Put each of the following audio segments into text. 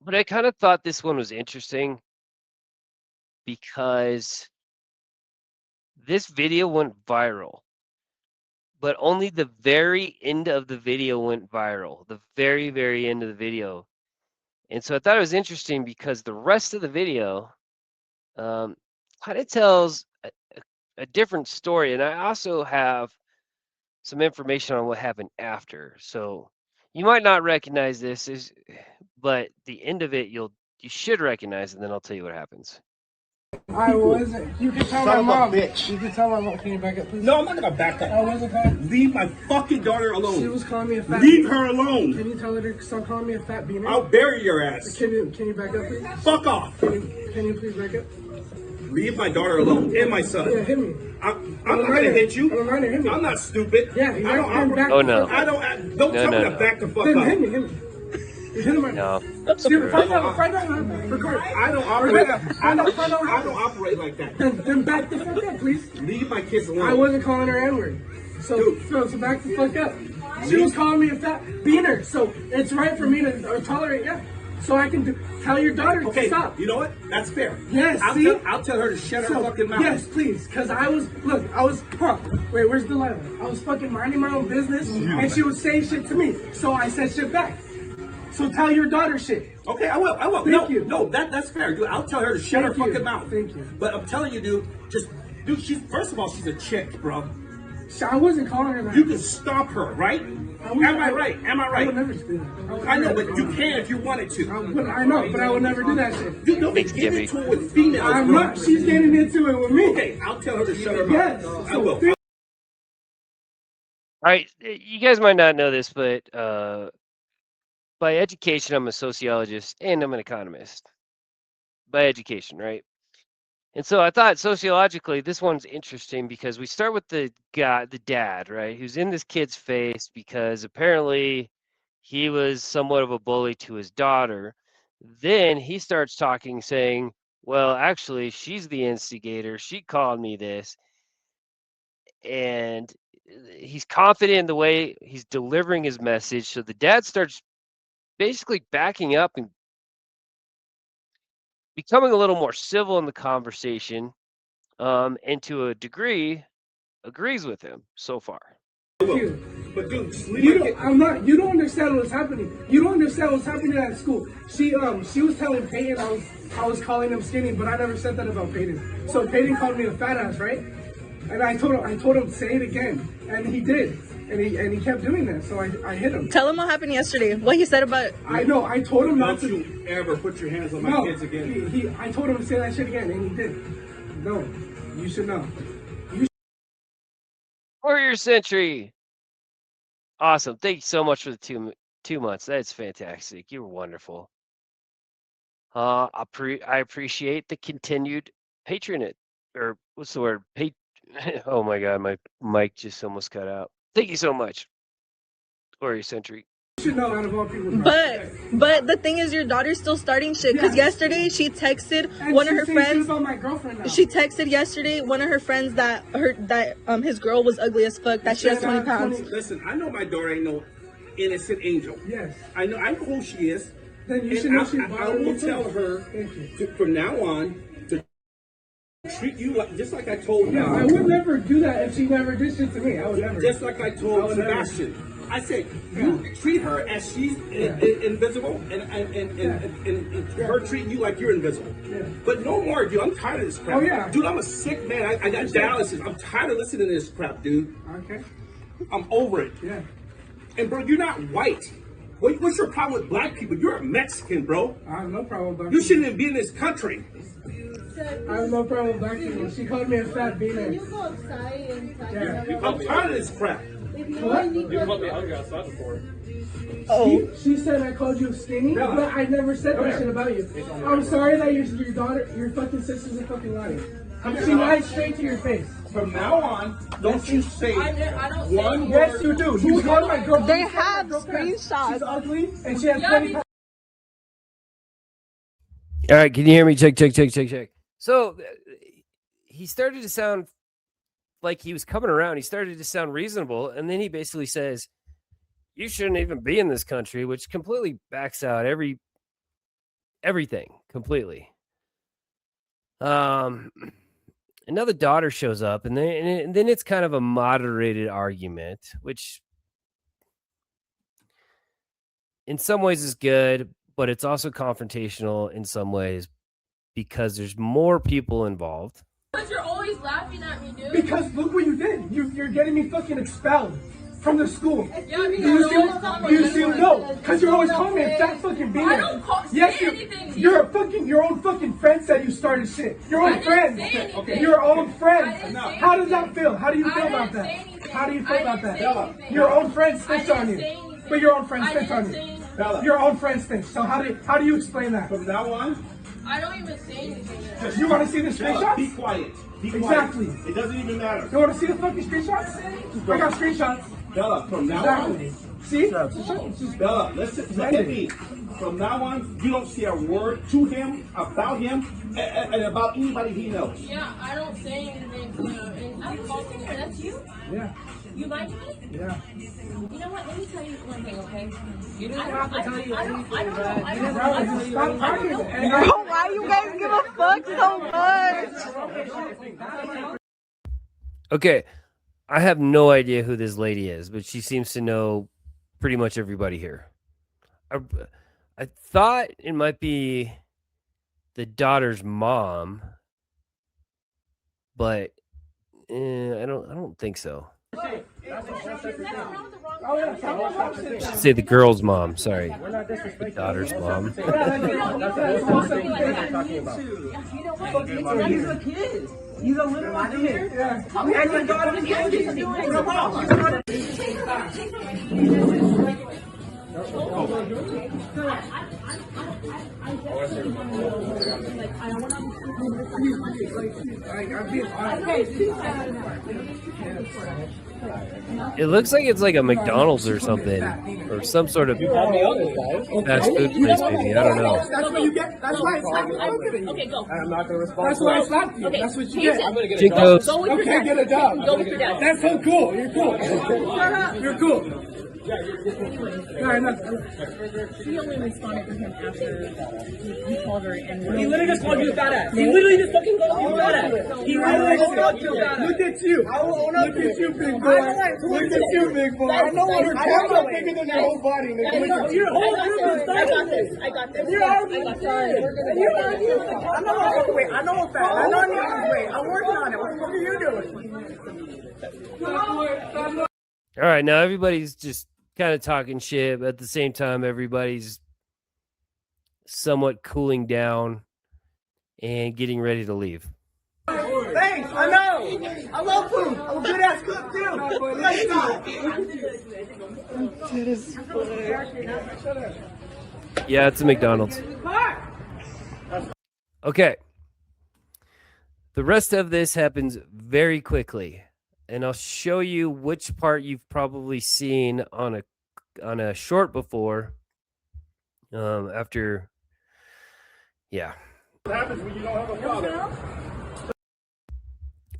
But I kind of thought this one was interesting because this video went viral, but only the very end of the video went viral. The very, very end of the video. And so I thought it was interesting because the rest of the video kind of tells a different story. And I also have some information on what happened after. So you might not recognize this, but the end of it you should recognize, and then I'll tell you what happens. I wasn't. You can tell my mom. Bitch. You can tell my mom. Can you back up, please? No, I'm not gonna back up. I wasn't calling. Leave my fucking daughter alone. She was calling me a fat. Leave her alone. Can you tell her to stop calling me a fat beaner? I'll bury your ass. Can you back up, please? Fuck off. Can you please back up? Leave my daughter alone and my son. Yeah, hit me. I'm not gonna hit you. I'm a minor, hit me. I'm not stupid. Yeah, I don't back. Oh no. Don't tell me to back the fuck up. Hit me. You hit him right No. Find out. Record. I don't operate. I don't operate like that. Then back the fuck up, please. Leave my kids alone. I wasn't calling her N-word. So back the fuck up. She was calling me a fat beaner. So it's right for me to tolerate, yeah. So I can tell your daughter to stop. You know what? That's fair. Yes, I'll tell her to shut her fucking mouth. Yes, please. Because I was wait, where's the light? I was fucking minding my own business, and she was saying shit to me. So I said shit back. So tell your daughter shit. Okay, I will. Thank you. No, that's fair, dude. I'll tell her to shut her fucking mouth. Thank you. But I'm telling you, dude, she's first of all, she's a chick, bro. I wasn't calling her that. You can stop her, right? Am I right? I would never do that. I know, but you can if you wanted to. I know, but I would never do that shit. You don't get into it with females. I'm not. She's getting into it with me. Okay, I'll tell her to shut her mouth. Yes. I will. All right, you guys might not know this, but by education, I'm a sociologist and I'm an economist. By education, right? And so I thought sociologically, this one's interesting because we start with the guy, the dad, right, who's in this kid's face because apparently he was somewhat of a bully to his daughter. Then he starts talking, saying, well, actually, she's the instigator. She called me this. And he's confident in the way he's delivering his message. So the dad starts basically backing up and becoming a little more civil in the conversation, and to a degree agrees with him so far. But dude, you don't understand what's happening. You don't understand what's happening at school. She was telling Peyton I was calling him skinny, but I never said that about Peyton. So Peyton called me a fat ass, right? And I told him say it again, and he did. And he kept doing that, so I hit him. Tell him what happened yesterday. What he said about it. I know. I told him not to. Don't you ever put your hands on my kids again. I told him to say that shit again, and he did. No, you should know. Warrior Century. Awesome. Thank you so much for the 2 months. That's fantastic. You were wonderful. I appreciate the continued patronage, or what's the word? Oh my God, my mic just almost cut out. Thank you so much, Warrior Century. You should know out of all people. But the thing is, your daughter's still starting shit. Because yesterday she texted one of her friends. My girlfriend now. She texted yesterday one of her friends that his girl was ugly as fuck. That she has 20 pounds. Listen, I know my daughter ain't no innocent angel. Yes. I know who she is. Then you should know I will tell her from now on to treat you just like I told her. Yeah, I would never do that if she never did shit to me. I would never. Just like I told Sebastian. I said, you treat her as she's invisible, and her treating you like you're invisible. Yeah. But no more, dude. I'm tired of this crap. Oh, yeah. Dude, I'm a sick man. I got dialysis. I'm tired of listening to this crap, dude. Okay. I'm over it. Yeah. And bro, you're not white. What's your problem with black people? You're a Mexican, bro. I have no problem with black You shouldn't even be in this country. I have no problem with black people. She called me a fat beaner. Can you go outside and talk Yeah. I'm tired of this crap. If you want, you You called me ugly outside before. She said I called you skinny, but I never said that shit about you. I'm sorry that your daughter, your fucking sister's a fucking liar. She lied straight to your face. From now on, don't you say one word. Yes, you do. You called my girl. They have screenshots. She's ugly and she has 20 pounds. All right, can you hear me? Check. So he started to sound like he was coming around. He started to sound reasonable, and then he basically says, "You shouldn't even be in this country," which completely backs out every everything completely. And now the daughter shows up, and then it's kind of a moderated argument, which in some ways is good, but it's also confrontational in some ways because there's more people involved. Because you're always laughing at me, dude. Because look what you did. You're getting me fucking expelled from the school. Yeah, Do you see? No, because you're always calling me a fat fucking beaner. I don't Yes, say anything to you're a fucking, your own fucking friend said you started shit. Your own friend. Your own friend. How does that feel? How do you feel about that? How do you feel about that? Your own friend snitched on you. But your own friend snitched on you. Your own friend snitched. So how do you explain that? From now on, I don't even say anything. You want to see the screenshots? be quiet. Be quiet. Exactly. It doesn't even matter. You want to see the fucking screenshots? I got screenshots. Bella, from now on, Exactly. See? Bella, listen to me. From now on, you don't say a word to him, about him, and about anybody he knows. Yeah, I don't say anything to him. I'm talking to her. That's you? Yeah. You like me? Yeah. You know what? Let me tell you one thing, okay? You didn't have to tell you anything, Bro, stop talking. Bro, why you guys give a fuck so much? Okay, I have no idea who this lady is, but she seems to know pretty much everybody here. I thought it might be the daughter's mom, but I don't think so. I should say the girl's mom. Sorry, the daughter's mom. He's a kid. He's a literal kid. And your daughter's kid. It looks like it's like a McDonald's or something, or some sort of fast food place, maybe. I don't know. That's what you get. That's why I slapped you. Okay, go. I'm not going to respond. That's why I slapped you. That's what you get. Jinkos. Go with your Okay, dad. get a job. Go with your dad. That's so cool. You're cool. You're cool. Alright, She only responded to him after he called her and He literally just called you a fat ass. He literally just fucking called you a fat ass. He literally just called you a fat ass. Look at you. Look at you, big boy. Look at you, big boy. I know what her calves are bigger than your whole body, nigga. Your whole group is I got this. I got this. You're arguing with You're arguing with I know I'm overweight. I know I'm fat. I know I'm overweight. I'm working on it. What are you doing? All right, now everybody's just kind of talking shit, but at the same time, everybody's somewhat cooling down and getting ready to leave. Thanks. I know. I love food. I'm a good ass cook too. Yeah, it's a McDonald's. Okay. The rest of this happens very quickly, and I'll show you which part you've probably seen on a short before. After, yeah. What happens when you don't have a father?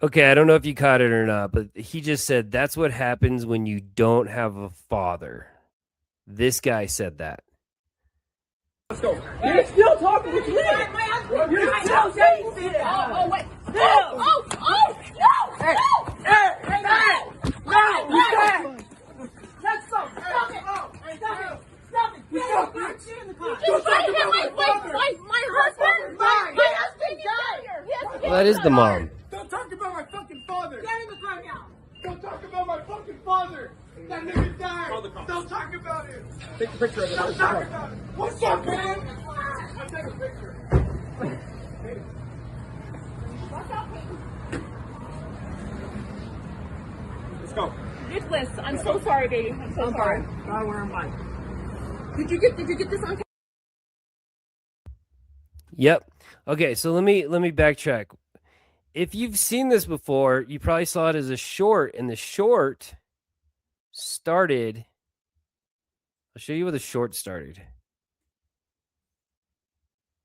Okay, I don't know if you caught it or not, but he just said that's what happens when you don't have a father. This guy said that. Let's go. You're still talking with me. You're still saying shit. Oh, wait. Oh, no. Hey, no, you said. Let's go. Stop it. Stop it. My husband. My husband died. Well, that is the mom. Don't talk about my fucking father. Get in the car now. Don't talk about my fucking father. That nigga died. Don't talk about it. Take a picture of it. Don't talk about it. What's up, man? I'll take a picture. Let's go. Nicholas, I'm so sorry, baby. I'm so sorry. Gotta wear a mic. Did you get this on? Yep. Okay, so let me backtrack. If you've seen this before, you probably saw it as a short, and the short started. I'll show you where the short started.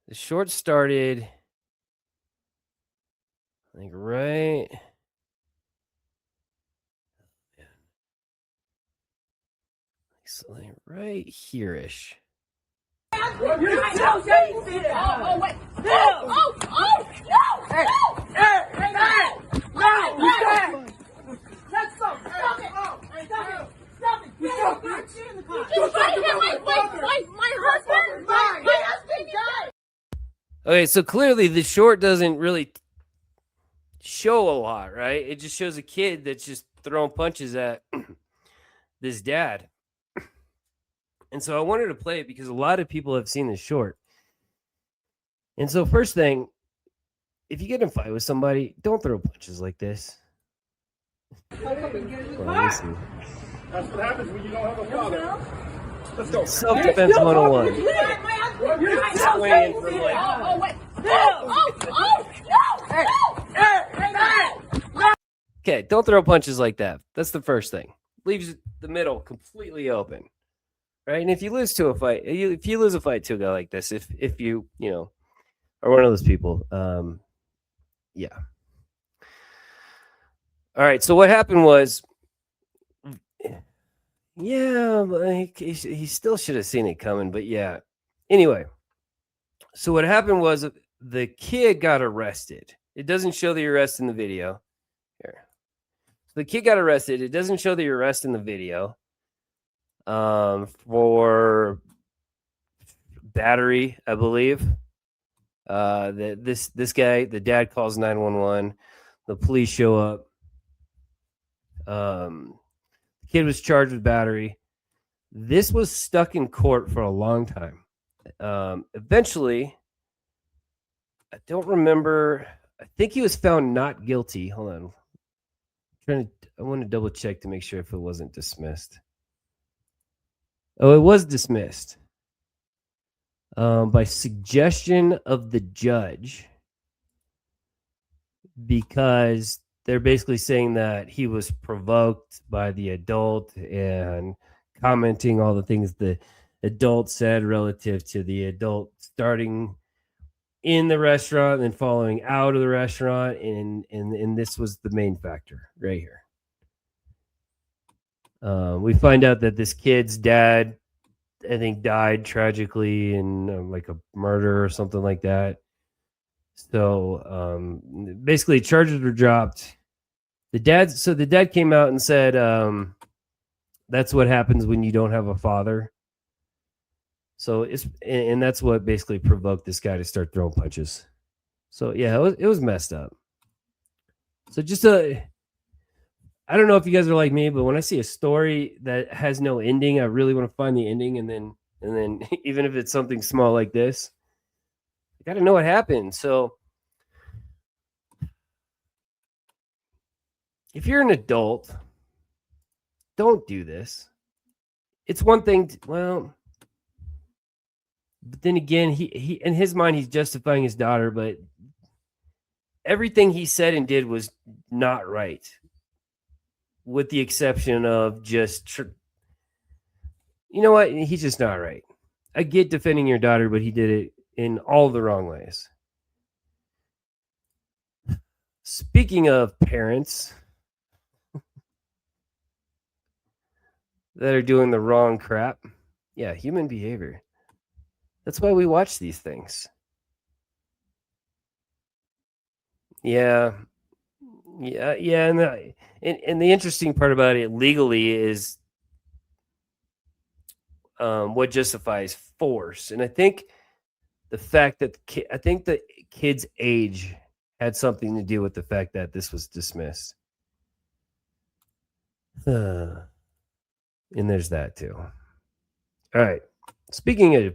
The short started, I think, right. Right here-ish. You're still saying see it. Oh, wait. No. Oh, no. Hey, hey, hey, no, you can't. Let's go. Stop it. Stop it. Stop it. Get in the car. Get in the car. You trying to hit my husband? My husband died. Okay, so clearly the short doesn't really show a lot, right? It just shows a kid that's just throwing punches at this dad. And so I wanted to play it because a lot of people have seen this short. And so first thing, if you get in a fight with somebody, don't throw punches like this. Well, let me see. That's what happens when you don't have a father. Let's go. Self-defense 101. Oh, wait. No. Okay, don't throw punches like that. That's the first thing. Leaves the middle completely open, right? And if you lose to a fight, if you lose a fight to a guy like this, if you are one of those people, yeah. All right. So what happened was, yeah, he still should have seen it coming, but yeah. Anyway, so what happened was the kid got arrested. It doesn't show the arrest in the video. Here. The kid got arrested. It doesn't show the arrest in the video for battery, I believe. This guy, the dad calls 911. The police show up. The kid was charged with battery. This was stuck in court for a long time. Eventually, I don't remember. I think he was found not guilty. Hold on. I want to double check to make sure if it wasn't dismissed. Oh, it was dismissed by suggestion of the judge, because they're basically saying that he was provoked by the adult and commenting all the things the adult said relative to the adult starting in the restaurant and then following out of the restaurant, and this was the main factor right here. We find out that this kid's dad, I think, died tragically in like a murder or something like that. So basically, charges were dropped. The dad came out and said, "That's what happens when you don't have a father." So and that's what basically provoked this guy to start throwing punches. So yeah, it was messed up. So I don't know if you guys are like me, but when I see a story that has no ending, I really want to find the ending, and then even if it's something small like this, I got to know what happened. So if you're an adult, don't do this. It's one thing but then again, he in his mind, he's justifying his daughter, but everything he said and did was not right, with the exception of just, you know what? He's just not right. I get defending your daughter, but he did it in all the wrong ways. Speaking of parents that are doing the wrong crap, yeah, human behavior. That's why we watch these things. Yeah. And the interesting part about it legally is what justifies force. And I think the fact that the kid's age had something to do with the fact that this was dismissed. And there's that too. All right. Speaking of